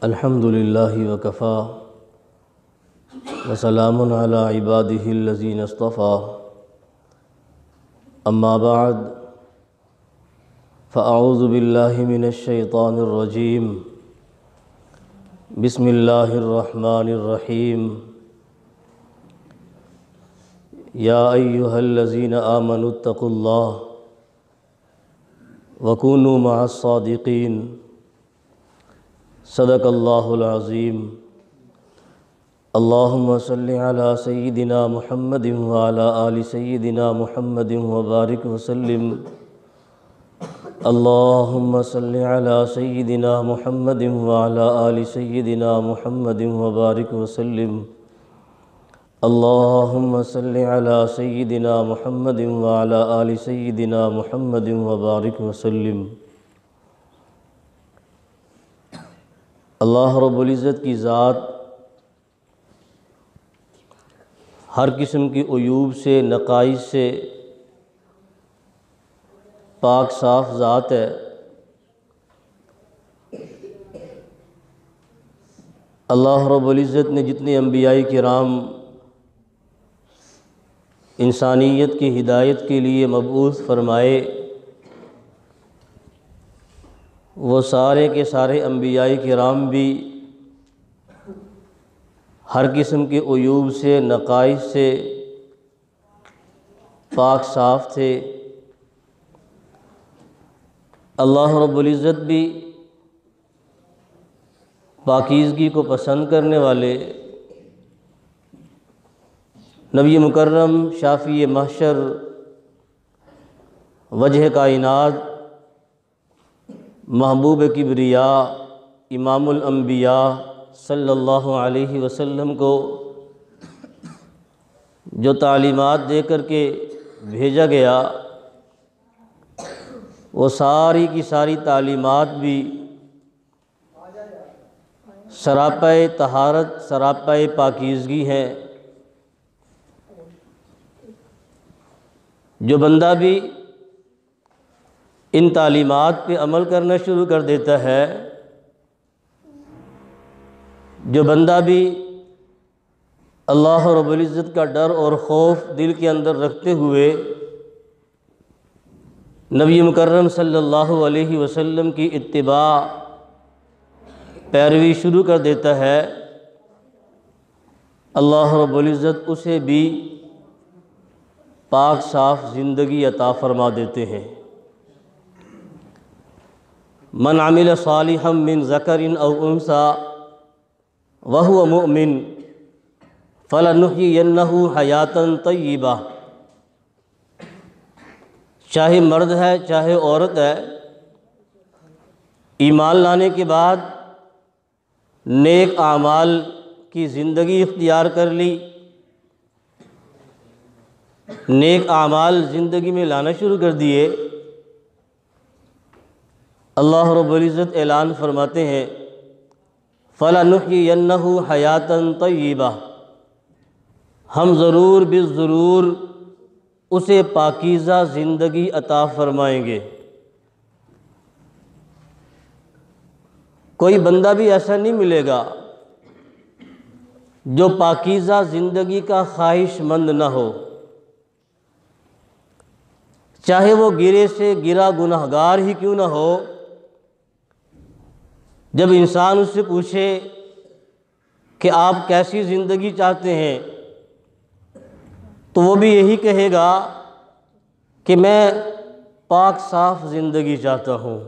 الحمد للہ وکفیٰ وسلام علی عبادہ الذین اصطفیٰ اما بعد فاعوذ باللہ من الشیطان الرجیم بسم اللہ الرحمن الرحیم یا ایہا الذین آمنوا اتقوا اللہ وکونوا مع الصادقین صدق اللہ العظیم اللہم صلی علی سیدنا محمد وعلی آل سیدنا محمد وبارک وسلم اللہم صلی علی سیدنا محمد وعلی آل سیدنا محمد وبارک وسلم اللہم صلی علی سیدنا محمد وعلی آل سیدنا محمد وبارک وسلم۔ اللہ رب العزت کی ذات ہر قسم کی عیوب سے، نقائص سے پاک صاف ذات ہے۔ اللہ رب العزت نے جتنے انبیاء کرام انسانیت کی ہدایت کے لیے مبعوث فرمائے، وہ سارے کے سارے انبیاء کرام بھی ہر قسم کے عیوب سے، نقائص سے پاک صاف تھے۔ اللہ رب العزت بھی پاکیزگی کو پسند کرنے والے نبی مکرم، شافی محشر، وجہ کائنات، محبوب کبریاء، امام الانبیاء صلی اللہ علیہ وسلم کو جو تعلیمات دے کر کے بھیجا گیا، وہ ساری کی ساری تعلیمات بھی سراپائے طہارت، سراپائے پاکیزگی ہیں۔ جو بندہ بھی ان تعلیمات پہ عمل کرنا شروع کر دیتا ہے، جو بندہ بھی اللہ رب العزت کا ڈر اور خوف دل کے اندر رکھتے ہوئے نبی مکرم صلی اللہ علیہ وسلم کی اتباع، پیروی شروع کر دیتا ہے، اللہ رب العزت اسے بھی پاک صاف زندگی عطا فرما دیتے ہیں۔ من عمل صالحا من ذکر او انثی وہو مؤمن فلنحیینہ حیاتا طیبہ۔ چاہے مرد ہے چاہے عورت ہے، ایمان لانے کے بعد نیک اعمال کی زندگی اختیار کر لی، نیک اعمال زندگی میں لانا شروع کر دیے، اللہ رب العزت اعلان فرماتے ہیں فَلَنُحْيِيَنَّهُ حَيَاةً طَيِّبَةً، ہم ضرور بالضرور اسے پاکیزہ زندگی عطا فرمائیں گے۔ کوئی بندہ بھی ایسا نہیں ملے گا جو پاکیزہ زندگی کا خواہش مند نہ ہو، چاہے وہ گرے سے گرا گنہگار ہی کیوں نہ ہو۔ جب انسان اس سے پوچھے کہ آپ کیسی زندگی چاہتے ہیں، تو وہ بھی یہی کہے گا کہ میں پاک صاف زندگی چاہتا ہوں۔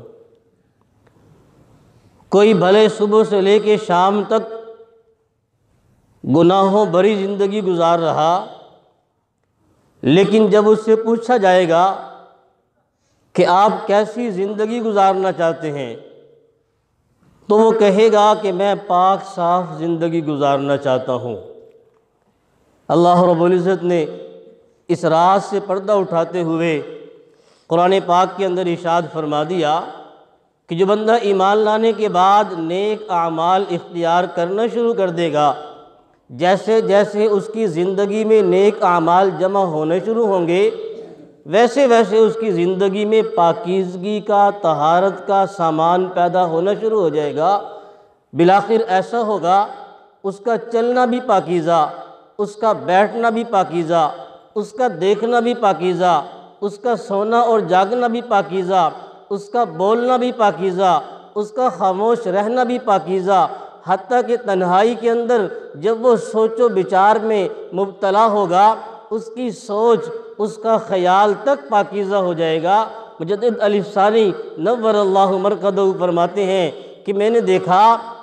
کوئی بھلے صبح سے لے کے شام تک گناہوں بھری زندگی گزار رہا، لیکن جب اس سے پوچھا جائے گا کہ آپ کیسی زندگی گزارنا چاہتے ہیں، تو وہ کہے گا کہ میں پاک صاف زندگی گزارنا چاہتا ہوں۔ اللہ رب العزت نے اس راز سے پردہ اٹھاتے ہوئے قرآن پاک کے اندر ارشاد فرما دیا کہ جو بندہ ایمان لانے کے بعد نیک اعمال اختیار کرنا شروع کر دے گا، جیسے جیسے اس کی زندگی میں نیک اعمال جمع ہونے شروع ہوں گے، ویسے ویسے اس کی زندگی میں پاکیزگی کا، طہارت کا سامان پیدا ہونا شروع ہو جائے گا، بالآخر ایسا ہوگا اس کا چلنا بھی پاکیزہ، اس کا بیٹھنا بھی پاکیزہ، اس کا دیکھنا بھی پاکیزہ، اس کا سونا اور جاگنا بھی پاکیزہ، اس کا بولنا بھی پاکیزہ، اس کا خاموش رہنا بھی پاکیزہ، حتیٰ کہ تنہائی کے اندر جب وہ سوچ و بچار میں مبتلا ہوگا اس کی سوچ، اس کا خیال تک پاکیزہ ہو جائے گا۔ مجدد علی ثانی نور اللہ مرقدہ فرماتے ہیں کہ میں نے دیکھا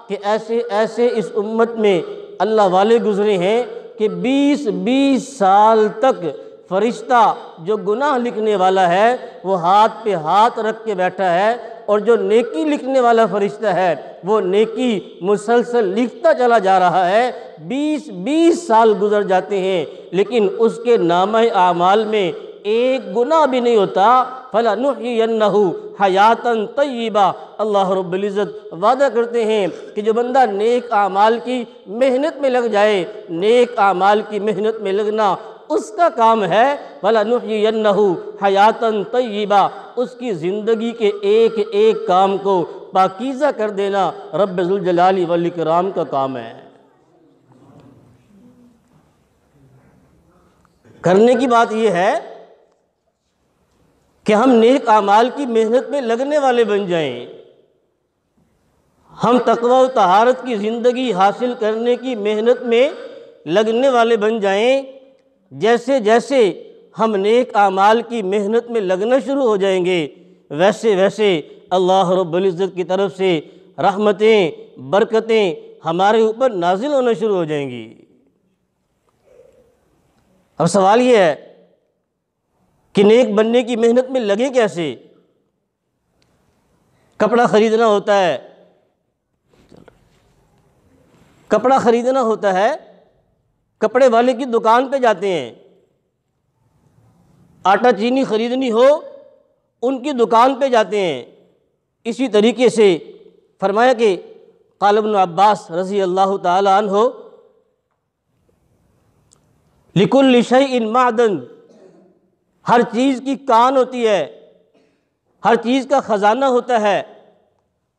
کہ ایسے ایسے اس امت میں اللہ والے گزرے ہیں کہ 20 سال تک فرشتہ جو گناہ لکھنے والا ہے وہ ہاتھ پہ ہاتھ رکھ کے بیٹھا ہے، اور جو نیکی لکھنے والا فرشتہ ہے وہ نیکی مسلسل لکھتا چلا جا رہا ہے۔ 20 سال گزر جاتے ہیں لیکن اس کے نامہ اعمال میں ایک گناہ بھی نہیں ہوتا۔ فَلَنُحْيِيَنَّهُ حَيَاتًا طَيِّبَةً، اللہ رب العزت وعدہ کرتے ہیں کہ جو بندہ نیک اعمال کی محنت میں لگ جائے، نیک اعمال کی محنت میں لگنا اس کا کام ہے۔ فَلَنُحْيِيَنَّهُ حَيَاتًا طَيِّبَةً، اس کی زندگی کے ایک ایک کام کو پاکیزہ کر دینا رب ذوالجلال والاکرام کا کام ہے۔ کرنے کی بات یہ ہے کہ ہم نیک اعمال کی محنت میں لگنے والے بن جائیں، ہم تقوی و طہارت کی زندگی حاصل کرنے کی محنت میں لگنے والے بن جائیں۔ جیسے جیسے ہم نیک اعمال کی محنت میں لگنا شروع ہو جائیں گے ویسے ویسے اللہ رب العزت کی طرف سے رحمتیں، برکتیں ہمارے اوپر نازل ہونا شروع ہو جائیں گی۔ اب سوال یہ ہے کہ نیک بننے کی محنت میں لگے کیسے؟ کپڑا خریدنا ہوتا ہے، کپڑا خریدنا ہوتا ہے، کپڑے والے کی دکان پہ جاتے ہیں، آٹا چینی خریدنی ہو ان کی دکان پہ جاتے ہیں۔ اسی طریقے سے فرمایا کہ قال ابن عباس رضی اللہ تعالی عنہ لِكُلِّ شَيْءٍ مَعْدَن، ہر چیز کی کان ہوتی ہے، ہر چیز کا خزانہ ہوتا ہے۔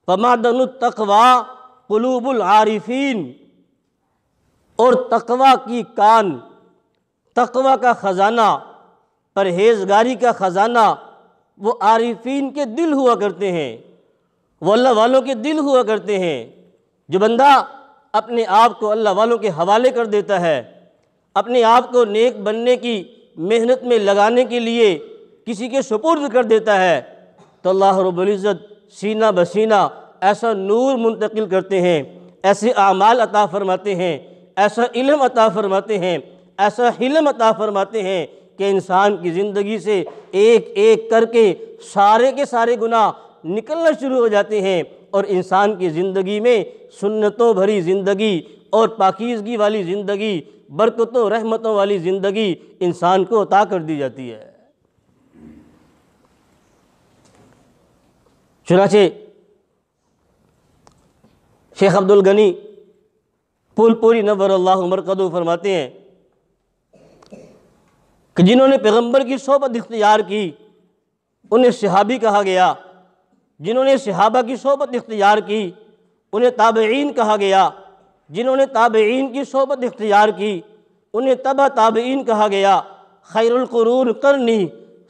فَمَعْدَنُ التَّقْوَى قُلُوبُ الْعَارِفِينَ، اور تقوی کی کان، تقوی کا خزانہ، پرہیزگاری کا خزانہ وہ عارفین کے دل ہوا کرتے ہیں، وہ اللہ والوں کے دل ہوا کرتے ہیں۔ جو بندہ اپنے آپ کو اللہ والوں کے حوالے کر دیتا ہے، اپنے آپ کو نیک بننے کی محنت میں لگانے کے لیے کسی کے سپرد کر دیتا ہے تو اللہ رب العزت سینہ بسینہ ایسا نور منتقل کرتے ہیں، ایسے اعمال عطا فرماتے ہیں، ایسا علم عطا فرماتے ہیں، ایسا حلم عطا فرماتے ہیں کہ انسان کی زندگی سے ایک ایک کر کے سارے گناہ نکلنا شروع ہو جاتے ہیں، اور انسان کی زندگی میں سنتوں بھری زندگی اور پاکیزگی والی زندگی، برکتوں رحمتوں والی زندگی انسان کو عطا کر دی جاتی ہے۔ چنانچہ شیخ عبد الغنی پھول پوری نور اللہ مرقدہ فرماتے ہیں کہ جنہوں نے پیغمبر کی صحبت اختیار کی انہیں صحابی کہا گیا، جنہوں نے صحابہ کی صحبت اختیار کی انہیں تابعین کہا گیا، جنہوں نے تابعین کی صحبت اختیار کی انہیں تبع تابعین کہا گیا۔ خیر القرون قرنی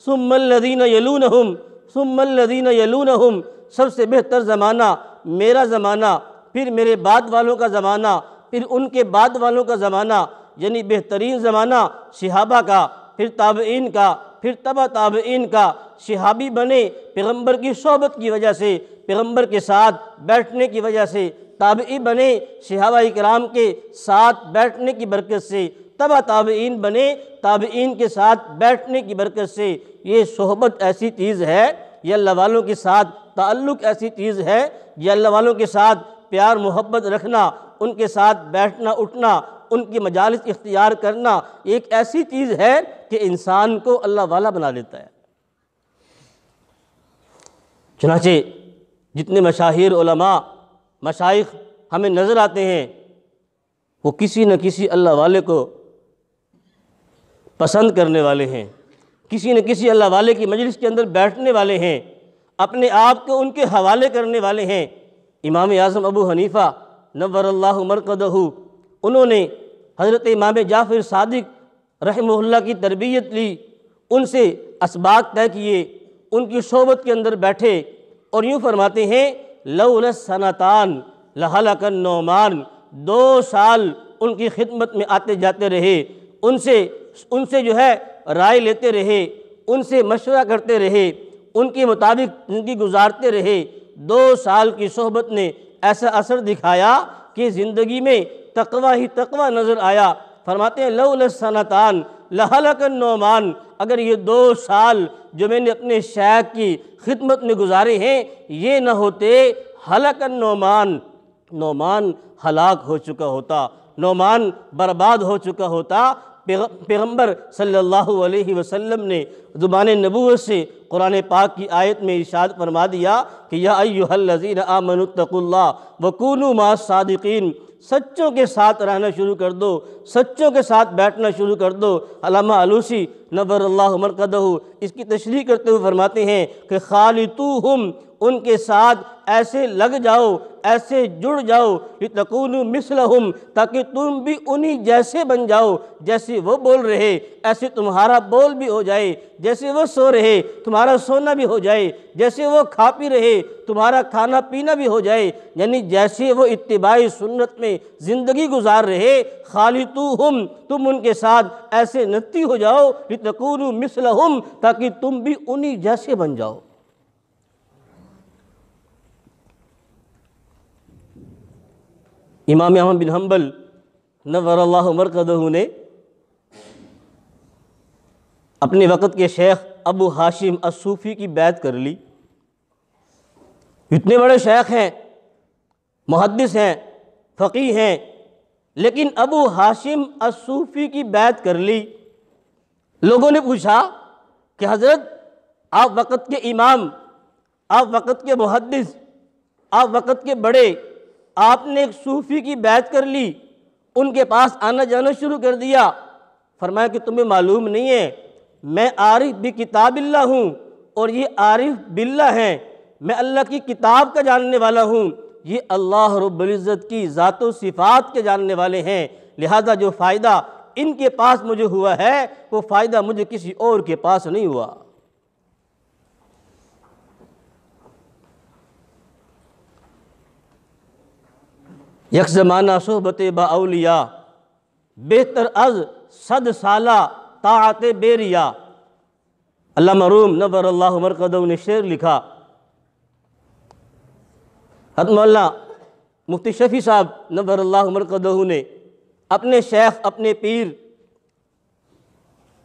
ثم الذین یلونہم ثم الذین یلونہم، سب سے بہتر زمانہ میرا زمانہ، پھر میرے بعد والوں کا زمانہ، پھر ان کے بعد والوں کا زمانہ، یعنی بہترین زمانہ صحابہ کا، پھر تابعین کا، پھر تبع تابعین کا۔ صحابی بنے پیغمبر کی صحبت کی وجہ سے، پیغمبر کے ساتھ بیٹھنے کی وجہ سے، تابعی بنے صحابہ کرام کے ساتھ بیٹھنے کی برکت سے، تبع تابعین بنے تابعین کے ساتھ بیٹھنے کی برکت سے۔ یہ صحبت ایسی چیز ہے، یہ اللہ والوں کے ساتھ تعلق ایسی چیز ہے، یہ اللہ والوں کے ساتھ پیار محبت رکھنا، ان کے ساتھ بیٹھنا اٹھنا، ان کی مجالس اختیار کرنا ایک ایسی چیز ہے کہ انسان کو اللہ والا بنا دیتا ہے۔ چنانچہ جتنے مشاہیر علماء مشائخ ہمیں نظر آتے ہیں وہ کسی نہ کسی اللہ والے کو پسند کرنے والے ہیں، کسی نہ کسی اللہ والے کی مجلس کے اندر بیٹھنے والے ہیں، اپنے آپ کو ان کے حوالے کرنے والے ہیں۔ امام اعظم ابو حنیفہ نور اللہ مرقدہ، انہوں نے حضرت امام جعفر صادق رحمہ اللہ کی تربیت لی، ان سے اسباق طے کیے، ان کی صحبت کے اندر بیٹھے اور یوں فرماتے ہیں لولا السنتان لہلک النعمان، 2 سال ان کی خدمت میں آتے جاتے رہے، ان سے جو ہے رائے لیتے رہے، ان سے مشورہ کرتے رہے، ان کے مطابق زندگی گزارتے رہے۔ 2 سال کی صحبت نے ایسا اثر دکھایا کہ زندگی میں تقوی ہی تقوی نظر آیا۔ فرماتے ہیں لولا السنتان لہلک النعمان، اگر یہ 2 سال جو میں نے اپنے شیخ کی خدمت میں گزارے ہیں یہ نہ ہوتے، ہلک النعمان، نعمان ہلاک ہو چکا ہوتا، نعمان برباد ہو چکا ہوتا۔ پیغمبر صلی اللہ علیہ وسلم نے زبان نبوت سے قرآن پاک کی آیت میں ارشاد فرما دیا کہ یا ایھا الذین آمنوا اتقوا اللہ وکونوا مع الصادقین، سچوں کے ساتھ رہنا شروع کر دو، سچوں کے ساتھ بیٹھنا شروع کر دو۔ علامہ علوسی نور اللہ مرقدہ اس کی تشریح کرتے ہوئے فرماتے ہیں کہ خالطوہم، ان کے ساتھ ایسے لگ جاؤ، ایسے جڑ جاؤ، لتکونوا مثلہم، تاکہ تم بھی انہی جیسے بن جاؤ، جیسے وہ بول رہے ایسے تمہارا بول بھی ہو جائے، جیسے وہ سو رہے تمہارا سونا بھی ہو جائے، جیسے وہ کھا پی رہے تمہارا کھانا پینا بھی ہو جائے، یعنی جیسے وہ اتباع سنت میں زندگی گزار رہے، خالطوہم، تم ان کے ساتھ ایسے نتی ہو جاؤ، لتکونوا مثلہم، تاکہ تم بھی انہی جیسے بن جاؤ۔ امام احمد بن حنبل نور اللہ مرقدہ نے اپنے وقت کے شیخ ابو ہاشم الصوفی کی بیعت کر لی۔ اتنے بڑے شیخ ہیں، محدث ہیں، فقیہ ہیں، لیکن ابو ہاشم الصوفی کی بیعت کر لی۔ لوگوں نے پوچھا کہ حضرت آپ وقت کے امام، آپ وقت کے محدث، آپ وقت کے بڑے، آپ نے ایک صوفی کی بیعت کر لی، ان کے پاس آنا جانا شروع کر دیا۔ فرمایا کہ تمہیں معلوم نہیں ہے میں عارف بکتاب اللہ ہوں اور یہ عارف باللہ ہیں، میں اللہ کی کتاب کا جاننے والا ہوں، یہ اللہ رب العزت کی ذات و صفات کے جاننے والے ہیں، لہذا جو فائدہ ان کے پاس مجھے ہوا ہے وہ فائدہ مجھے کسی اور کے پاس نہیں ہوا۔ یک زمانہ صحبت با اولیاء، بہتر از 100 سالہ طاعت بے ریا۔ علامہ روم نور اللہ مرقدہ نے شعر لکھا، حضرت مولانا مفتی شفیع صاحب نور اللہ مرقدہ نے اپنے شیخ، اپنے پیر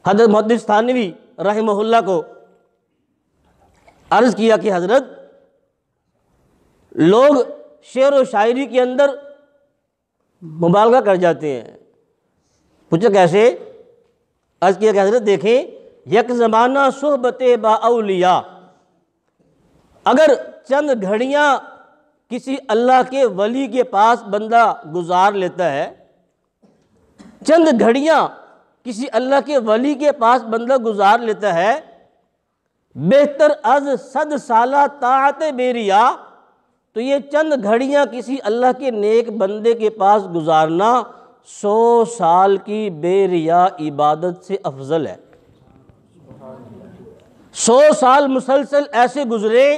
حضرت محدث تھانوی رحمہ اللہ کو عرض کیا کہ حضرت لوگ شعر و شاعری کے اندر مبالغہ کر جاتے ہیں۔ پوچھا کیسے؟ عرض کیا کہ حضرت دیکھیں یک زمانہ صحبت با اولیاء، اگر چند گھڑیاں کسی اللہ کے ولی کے پاس بندہ گزار لیتا ہے، چند گھڑیاں کسی اللہ کے ولی کے پاس بندہ گزار لیتا ہے، بہتر از 100 سالہ طاعت بے ریا، تو یہ چند گھڑیاں کسی اللہ کے نیک بندے کے پاس گزارنا 100 سال کی بے ریا عبادت سے افضل ہے۔ 100 سال مسلسل ایسے گزرے،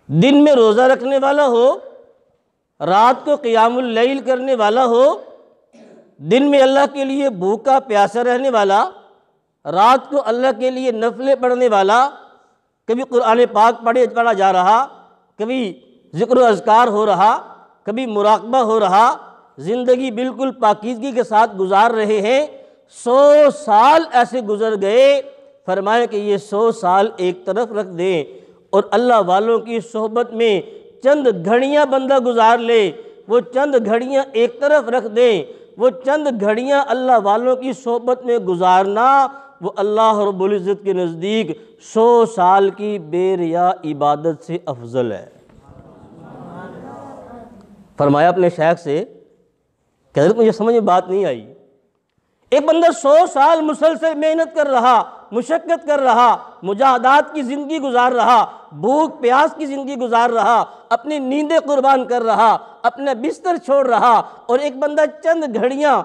دن میں روزہ رکھنے والا ہو، رات کو قیام اللیل کرنے والا ہو، دن میں اللہ کے لیے بھوکا پیاسا رہنے والا، رات کو اللہ کے لیے نفلیں پڑھنے والا، کبھی قرآن پاک پڑھا جا رہا، کبھی ذکر و اذکار ہو رہا، کبھی مراقبہ ہو رہا، زندگی بالکل پاکیزگی کے ساتھ گزار رہے ہیں۔ 100 سال ایسے گزر گئے، فرمایا کہ یہ 100 سال ایک طرف رکھ دیں اور اللہ والوں کی صحبت میں چند گھڑیاں بندہ گزار لے، وہ چند گھڑیاں ایک طرف رکھ دیں، وہ چند گھڑیاں اللہ والوں کی صحبت میں گزارنا وہ اللہ رب العزت کے نزدیک 100 سال کی بے ریا عبادت سے افضل ہے۔ فرمایا اپنے شیخ سے کہ حضرت مجھے سمجھ میں بات نہیں آئی، ایک بندہ 100 سال مسلسل محنت کر رہا، مشقت کر رہا، مجاہدات کی زندگی گزار رہا، بھوک پیاس کی زندگی گزار رہا، اپنی نیندیں قربان کر رہا، اپنا بستر چھوڑ رہا، اور ایک بندہ چند گھڑیاں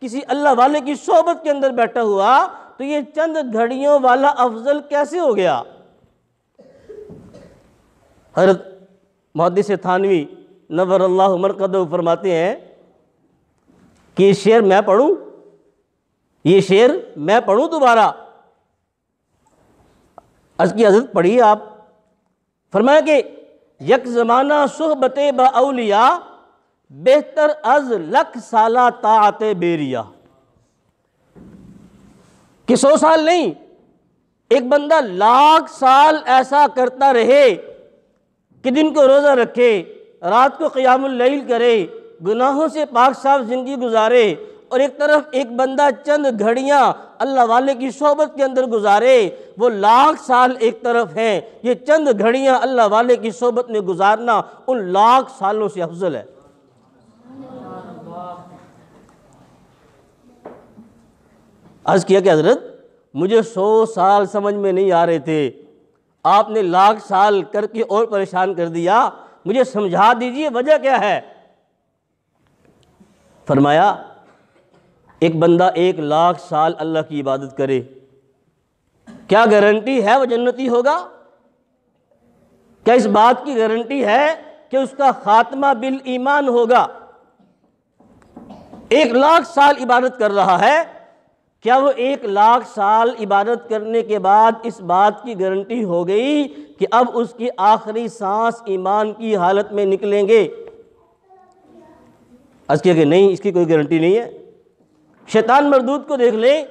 کسی اللہ والے کی صحبت کے اندر بیٹھا ہوا، تو یہ چند گھڑیوں والا افضل کیسے ہو گیا؟ حضرت محدث تھانوی نور اللہ مرقدہ فرماتے ہیں کہ یہ شعر میں پڑھوں، یہ شعر میں پڑھوں دوبارہ؟ عرض کی حضرت پڑھیے آپ۔ فرمایا کہ یک زمانہ صحبت با اولیاء بہتر از لکھ سالہ طاعت بیریا، کہ 100 سال نہیں، ایک بندہ 1,00,000 سال ایسا کرتا رہے کہ دن کو روزہ رکھے، رات کو قیام اللیل کرے، گناہوں سے پاک صاف زندگی گزارے، اور ایک طرف ایک بندہ چند گھڑیاں اللہ والے کی صحبت کے اندر گزارے، وہ 1,00,000 سال ایک طرف ہیں، یہ چند گھڑیاں اللہ والے کی صحبت میں گزارنا ان 1,00,000 سالوں سے افضل ہے۔ عرض کیا کہ حضرت مجھے 100 سال سمجھ میں نہیں آ رہے تھے، آپ نے 1,00,000 سال کر کے اور پریشان کر دیا، مجھے سمجھا دیجئے وجہ کیا ہے؟ فرمایا ایک بندہ 1,00,000 سال اللہ کی عبادت کرے، کیا گارنٹی ہے وہ جنتی ہوگا؟ کیا اس بات کی گارنٹی ہے کہ اس کا خاتمہ بالایمان ہوگا؟ 1,00,000 سال عبادت کر رہا ہے، کیا وہ 1,00,000 سال عبادت کرنے کے بعد اس بات کی گارنٹی ہو گئی کہ اب اس کی آخری سانس ایمان کی حالت میں نکلیں گے؟ عرض کیا کہ نہیں، اس کی کوئی گارنٹی نہیں ہے۔ شیطان مردود کو دیکھ لیں،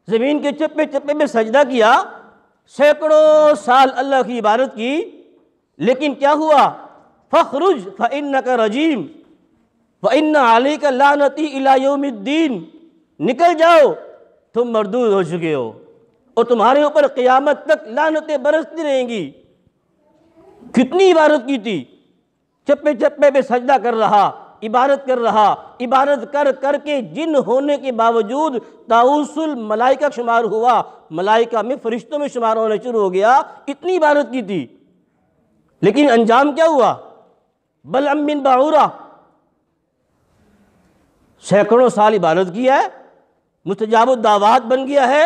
زمین کے چپے چپے میں سجدہ کیا، سینکڑوں سال اللہ کی عبادت کی، لیکن کیا ہوا؟ فَخْرُجْ فَإِنَّكَ رَجِيمٌ وَإِنَّ عَلَيْكَ لَعْنَتِي إِلَى يَوْمِ الدِّينِ، نکل جاؤ، تم مردود ہو چکے ہو، اور تمہارے اوپر قیامت تک لعنتیں برستی رہیں گی۔ کتنی عبادت کی تھی، چپے چپے پہ سجدہ کر رہا، عبادت کر رہا، عبادت کر کر کے جن ہونے کے باوجود طاؤوس الملائکہ شمار ہوا، ملائکہ میں فرشتوں میں شمار ہونا شروع ہو گیا، اتنی عبادت کی تھی، لیکن انجام کیا ہوا؟ بلعم بن باعورہ، سینکڑوں سال عبادت کیا ہے، مستجاب الدعوات بن گیا ہے،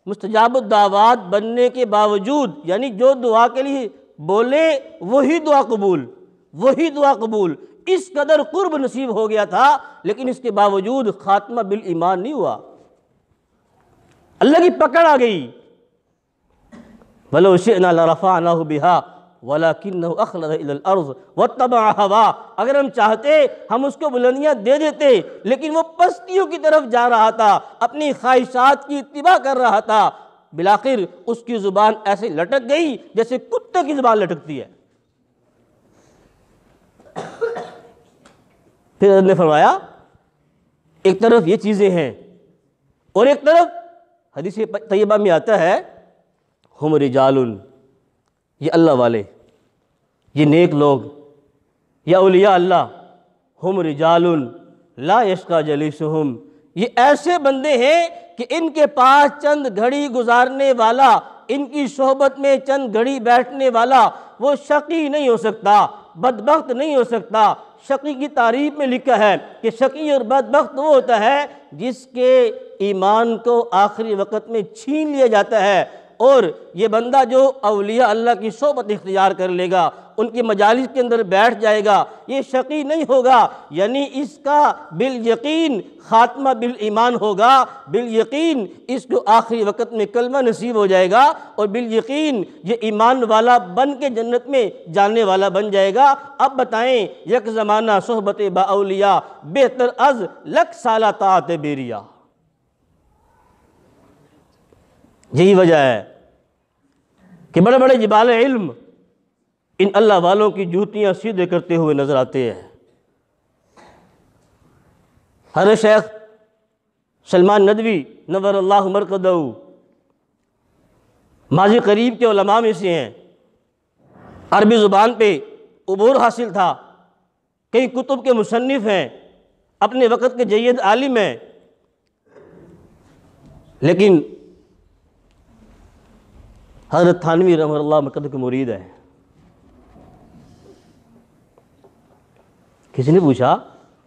مستجاب الدعوات بننے کے باوجود، یعنی جو دعا کے لیے بولے وہی دعا قبول، وہی دعا قبول، اس قدر قرب نصیب ہو گیا تھا، لیکن اس کے باوجود خاتمہ بالایمان نہیں ہوا۔ اللہ کی پکڑ آ گئی، وَلَوْ شِئْنَا لَرَفَعْنَاهُ بِهَا وَلَكِنَّهُ أَخْلَدَ إِلَى الْأَرْضِ وَاتَّبَعَ هَوَاهُ، اگر ہم چاہتے ہم اس کو بلندیاں دے دیتے، لیکن وہ پستیوں کی طرف جا رہا تھا، اپنی خواہشات کی اتباع کر رہا تھا، بالآخر اس کی زبان ایسے لٹک گئی جیسے کتے کی زبان لٹکتی ہے۔ پھر حضرت نے فرمایا ایک طرف یہ چیزیں ہیں، اور ایک طرف حدیث طیبہ میں آتا ہے ہم رجال، یہ اللہ والے، یہ نیک لوگ، یہ اولیاء اللہ، ہم رجال لا یشقی جلیسہم، یہ ایسے بندے ہیں کہ ان کے پاس چند گھڑی گزارنے والا، ان کی صحبت میں چند گھڑی بیٹھنے والا وہ شقی نہیں ہو سکتا، بدبخت نہیں ہو سکتا۔ شقی کی تعریف میں لکھا ہے کہ شقی اور بدبخت وہ ہوتا ہے جس کے ایمان کو آخری وقت میں چھین لیا جاتا ہے، اور یہ بندہ جو اولیاء اللہ کی صحبت اختیار کر لے گا، ان کی مجالس کے اندر بیٹھ جائے گا، یہ شقی نہیں ہوگا، یعنی اس کا بالیقین خاتمہ بالایمان ہوگا، بالیقین اس کو آخری وقت میں کلمہ نصیب ہو جائے گا، اور بالیقین یہ ایمان والا بن کے جنت میں جانے والا بن جائے گا۔ اب بتائیں، یک زمانہ صحبت با اولیاء بہتر از لکھ سالہ طاعت بیریا، یہی وجہ ہے کہ بڑے بڑے جبال علم ان اللہ والوں کی جوتیاں سیدھے کرتے ہوئے نظر آتے ہیں۔ حضرت شیخ سلمان ندوی نور اللہ مرقدہ ماضی قریب کے علماء میں سے ہیں، عربی زبان پہ عبور حاصل تھا، کئی کتب کے مصنف ہیں، اپنے وقت کے جید عالم ہیں، لیکن حضرت تھانوی رحمہ اللہ مکہ کے مرید ہے. کسی نے پوچھا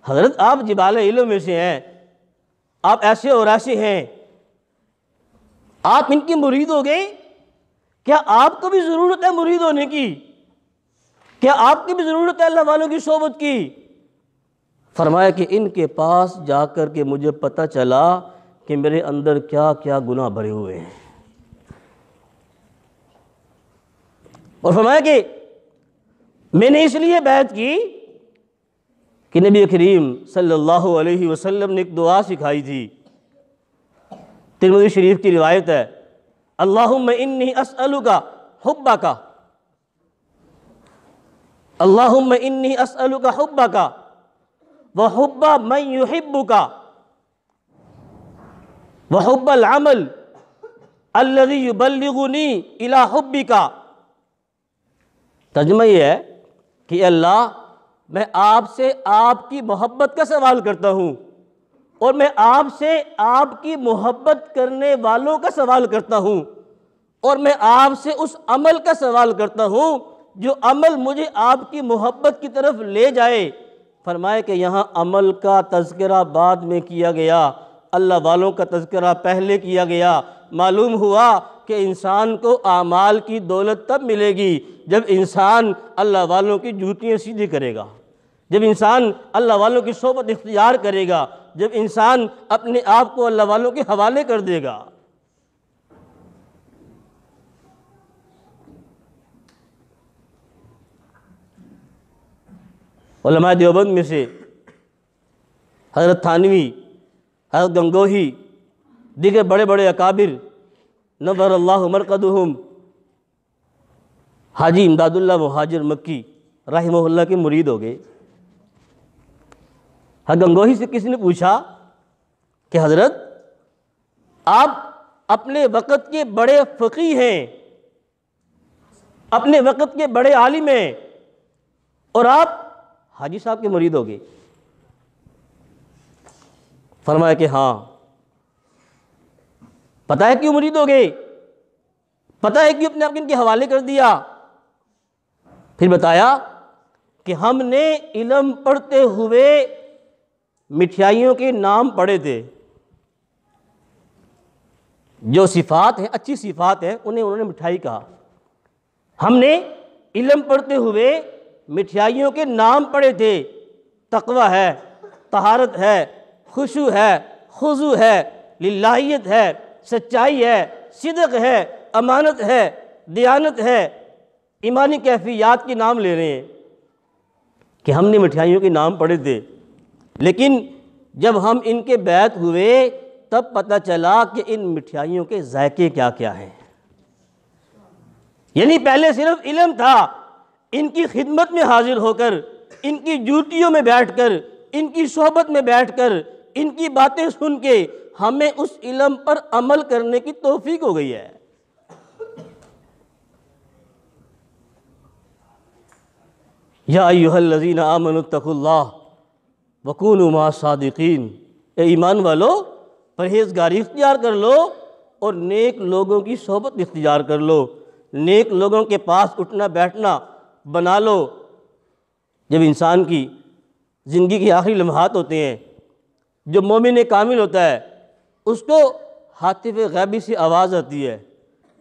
حضرت آپ جبال علم میں سے ہیں، آپ ایسے اور ایسے ہیں، آپ ان کی مرید ہو گئے، کیا آپ کو بھی ضرورت ہے مرید ہونے کی؟ کیا آپ کی بھی ضرورت ہے اللہ والوں کی صحبت کی؟ فرمایا کہ ان کے پاس جا کر کے مجھے پتہ چلا کہ میرے اندر کیا کیا گناہ بھرے ہوئے ہیں. اور فرمایا کہ میں نے اس لیے بیعت کی کہ نبی کریم صلی اللہ علیہ وسلم نے ایک دعا سکھائی تھی، ترمذی شریف کی روایت ہے، اللہم انی اسألک حبک، اللہم انی اسألک حبک وحب من یحبک وحب العمل الذی یبلغنی الی حبک. ترجمہ یہ ہے کہ اللہ میں آپ سے آپ کی محبت کا سوال کرتا ہوں، اور میں آپ سے آپ کی محبت کرنے والوں کا سوال کرتا ہوں، اور میں آپ سے اس عمل کا سوال کرتا ہوں جو عمل مجھے آپ کی محبت کی طرف لے جائے. فرمائے کہ یہاں عمل کا تذکرہ بعد میں کیا گیا، اللہ والوں کا تذکرہ پہلے کیا گیا. معلوم ہوا کہ انسان کو اعمال کی دولت تب ملے گی جب انسان اللہ والوں کی جوتیاں سیدھی کرے گا، جب انسان اللہ والوں کی صحبت اختیار کرے گا، جب انسان اپنے آپ کو اللہ والوں کے حوالے کر دے گا. علماء دیوبند میں سے حضرت تھانوی، حضرت گنگوہی، دیگر بڑے بڑے اکابر نور اللہ مرقدہم، حاجی امداد اللہ مہاجر مکی رحمہ اللہ کے مرید ہو گئے. حضرت گنگوہی سے کسی نے پوچھا کہ حضرت آپ اپنے وقت کے بڑے فقیہ ہیں، اپنے وقت کے بڑے عالم ہیں، اور آپ حاجی صاحب کے مرید ہو گئے. فرمایا کہ ہاں. پتہ ہے کیوں مرید ہو گئے؟ پتہ ہے کیوں اپنے آپ ان کے حوالے کر دیا؟ پھر بتایا کہ ہم نے علم پڑھتے ہوئے مٹھائیوں کے نام پڑھے تھے، جو صفات ہیں اچھی صفات ہیں انہوں نے مٹھائی کہا. ہم نے علم پڑھتے ہوئے مٹھائیوں کے نام پڑھے تھے، تقوی ہے، طہارت ہے، خشوع ہے، خضوع ہے، للہیت ہے، سچائی ہے، صدق ہے، امانت ہے، دیانت ہے. ایمانی کیفیات کے نام لے رہے ہیں کہ ہم نے مٹھائیوں کے نام پڑھے تھے، لیکن جب ہم ان کے بیعت ہوئے تب پتہ چلا کہ ان مٹھائیوں کے ذائقے کیا کیا ہیں. یعنی پہلے صرف علم تھا، ان کی خدمت میں حاضر ہو کر، ان کی جوتیوں میں بیٹھ کر، ان کی صحبت میں بیٹھ کر، ان کی باتیں سن کے ہمیں اس علم پر عمل کرنے کی توفیق ہو گئی ہے. یا ایھا الذین آمنوا اتقوا اللہ وکونوا مع الصادقین. اے ایمان والو، پرہیزگاری اختیار کر لو اور نیک لوگوں کی صحبت اختیار کر لو، نیک لوگوں کے پاس اٹھنا بیٹھنا بنا لو. جب انسان کی زندگی کے آخری لمحات ہوتے ہیں، جو مومن کامل ہوتا ہے اس کو ہاتف غیبی سے آواز آتی ہے،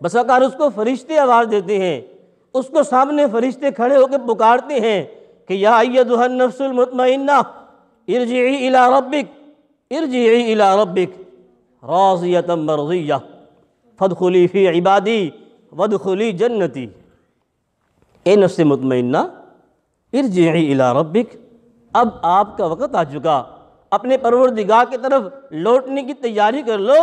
بس اوقات اس کو فرشتے آواز دیتے ہیں، اس کو سامنے فرشتے کھڑے ہو کے پکارتے ہیں کہ یا ایھا النفس المطمئنہ ارجعی الی ربک، ارجعی الی ربک راضیۃ مرضیہ فادخلی فی عبادی وادخلی جنتی. اے نفس مطمئنہ ارجعی الی ربک، اب آپ کا وقت آ چکا، اپنے پروردگار کی طرف لوٹنے کی تیاری کر لو،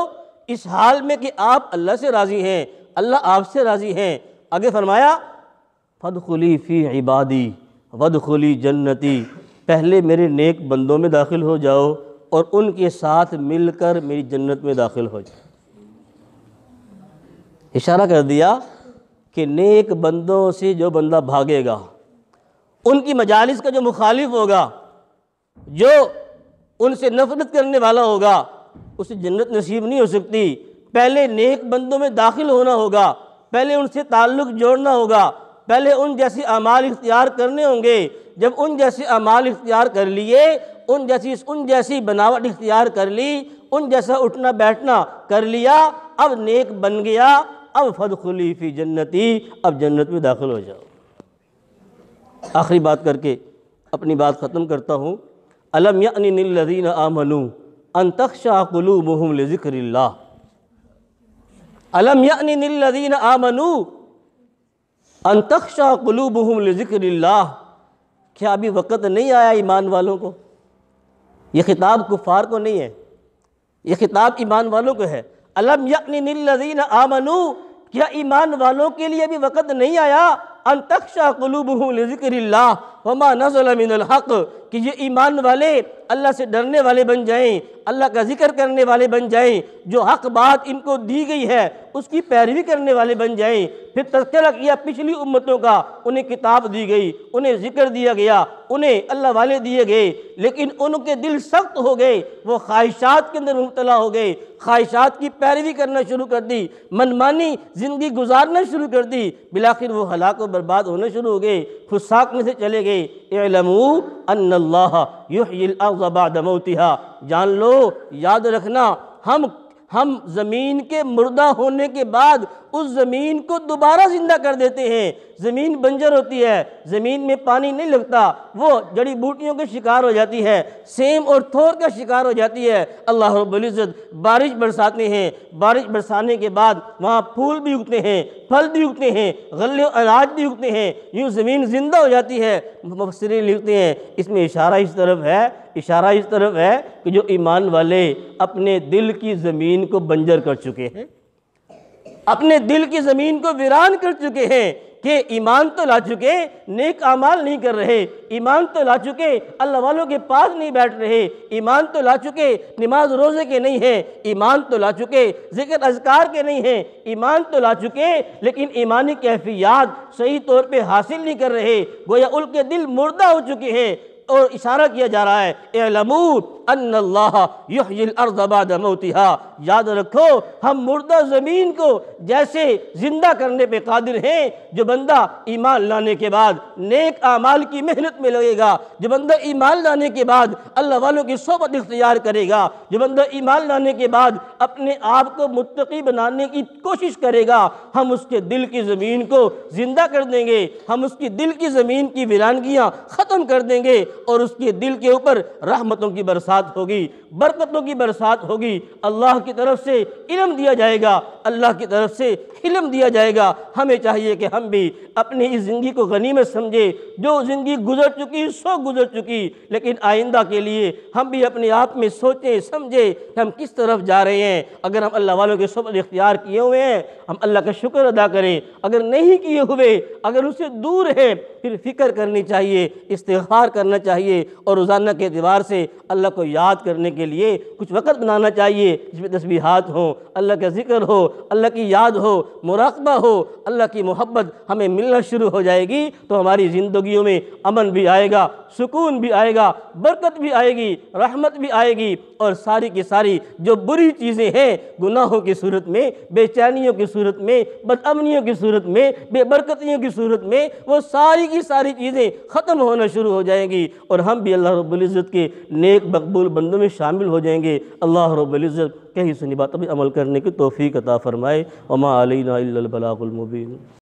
اس حال میں کہ آپ اللہ سے راضی ہیں، اللہ آپ سے راضی ہیں. آگے فرمایا فادخلی فی عبادی وادخلی جنتی، پہلے میرے نیک بندوں میں داخل ہو جاؤ اور ان کے ساتھ مل کر میری جنت میں داخل ہو جاؤ. اشارہ کر دیا کہ نیک بندوں سے جو بندہ بھاگے گا، ان کی مجالس کا جو مخالف ہوگا، جو ان سے نفرت کرنے والا ہوگا، اسے جنت نصیب نہیں ہو سکتی. پہلے نیک بندوں میں داخل ہونا ہوگا، پہلے ان سے تعلق جوڑنا ہوگا، پہلے ان جیسے اعمال اختیار کرنے ہوں گے۔ جب ان جیسے اعمال اختیار کر لیے، ان جیسی بناوٹ اختیار کر لی، ان جیسا اٹھنا بیٹھنا کر لیا، اب نیک بن گیا، اب فادخلی فی جنتی، اب جنت میں داخل ہو جاؤ۔ آخری بات کر کے اپنی بات ختم کرتا ہوں۔ الم یأن للذین آمنوا ان تخشع قلوبهم لذکر اللہ۔ الم یأن للذین آمنوا ان تخشع قلوبهم لذکر اللہ۔ کیا ابھی وقت نہیں آیا ایمان والوں کو؟ یہ خطاب کفار کو نہیں ہے، یہ خطاب ایمان والوں کو ہے۔ الم یأن للذین آمنوا، کیا ایمان والوں کے لیے ابھی وقت نہیں آیا ان تخشع قلوبهم لذکر اللہ وما نزل من الحق، کہ یہ ایمان والے اللہ سے ڈرنے والے بن جائیں، اللہ کا ذکر کرنے والے بن جائیں، جو حق بات ان کو دی گئی ہے اس کی پیروی کرنے والے بن جائیں۔ پھر تذکرہ کیا پچھلی امتوں کا، انہیں کتاب دی گئی، انہیں ذکر دیا گیا، انہیں اللہ والے دیے گئے، لیکن ان کے دل سخت ہو گئے، وہ خواہشات کے اندر مبتلا ہو گئے، خواہشات کی پیروی کرنا شروع کر دی، منمانی زندگی گزارنا شروع کر دی، بالآخر وہ ہلاک و برباد ہونا شروع ہو گئے، فساق میں سے چلے گئے۔ اعلموا ان اللہ یحیی الارض بعد موتہا، جان لو، یاد رکھنا، ہم زمین کے مردہ ہونے کے بعد اس زمین کو دوبارہ زندہ کر دیتے ہیں۔ زمین بنجر ہوتی ہے، زمین میں پانی نہیں لگتا، وہ جڑی بوٹیوں کے شکار ہو جاتی ہے، سیم اور تھور کا شکار ہو جاتی ہے۔ اللہ رب العزت بارش برساتے ہیں، بارش برسانے کے بعد وہاں پھول بھی اگتے ہیں، پھل بھی اگتے ہیں، غلے و اناج بھی اگتے ہیں، یوں زمین زندہ ہو جاتی ہے۔ مفسرین لکھتے ہیں اس میں اشارہ اس طرف ہے کہ جو ایمان والے اپنے دل کی زمین کو بنجر کر چکے ہیں، اپنے دل کی زمین کو ویران کر چکے ہیں، کہ ایمان تو لا چکے، نیک اعمال نہیں کر رہے، ایمان تو لا چکے، اللہ والوں کے پاس نہیں بیٹھ رہے، ایمان تو لا چکے، نماز روزے کے نہیں ہیں، ایمان تو لا چکے، ذکر اذکار کے نہیں ہیں، ایمان تو لا چکے، لیکن ایمانی کیفیات صحیح طور پہ حاصل نہیں کر رہے، گویا ان کے دل مردہ ہو چکے ہیں۔ اور اشارہ کیا جا رہا ہے اعلموا ان اللہ یحیی الارض بعد موتہا، یاد رکھو ہم مردہ زمین کو جیسے زندہ کرنے پہ قادر ہیں۔ جو بندہ ایمان لانے کے بعد نیک اعمال کی محنت میں لگے گا، جو بندہ ایمان لانے کے بعد اللہ والوں کی صحبت اختیار کرے گا، جو بندہ ایمان لانے کے بعد اپنے آپ کو متقی بنانے کی کوشش کرے گا، ہم اس کے دل کی زمین کو زندہ کر دیں گے، ہم اس کی دل کی زمین کی ویرانگیاں ختم کر دیں گے، اور اس کے دل کے اوپر رحمتوں کی برسات ہوگی، برکتوں کی برسات ہوگی۔ اللہ کی طرف سے علم دیا جائے گا، اللہ کی طرف سے علم دیا جائے گا۔ ہمیں چاہیے کہ ہم بھی اپنی اس زندگی کو غنیمت سمجھے، جو زندگی گزر چکی سو گزر چکی، لیکن آئندہ کے لیے ہم بھی اپنے آپ میں سوچیں سمجھیں کہ ہم کس طرف جا رہے ہیں۔ اگر ہم اللہ والوں کے صحبت اختیار کیے ہوئے ہیں، ہم اللہ کا شکر ادا کریں، اگر نہیں کیے ہوئے، اگر اس سے دور ہیں، پھر فکر کرنی چاہیے، استغفار کرنا چاہیے، اور روزانہ کے اعتبار سے اللہ کو یاد کرنے کے لیے کچھ وقت بنانا چاہیے، جس میں تسبیحات ہوں، اللہ کا ذکر ہو، اللہ کی یاد ہو، مراقبہ ہو، اللہ کی محبت ہمیں ملنا شروع ہو جائے گی، تو ہماری زندگیوں میں امن بھی آئے گا، سکون بھی آئے گا، برکت بھی آئے گی، رحمت بھی آئے گی، اور ساری کی ساری جو بری چیزیں ہیں گناہوں کی صورت میں، بے چینیوں کی صورت میں، بد امنیوں کی صورت میں، بے برکتیوں کی صورت میں، وہ ساری کی ساری چیزیں ختم ہونا شروع ہو جائیں گی، اور ہم بھی اللہ رب العزت کے نیک مقبول بندوں میں شامل ہو جائیں گے۔ اللہ رب العزت کہیں سنی باتوں پہ عمل کرنے کی توفیق عطا فرمائے۔ وما علینا الا البلاغ المبین۔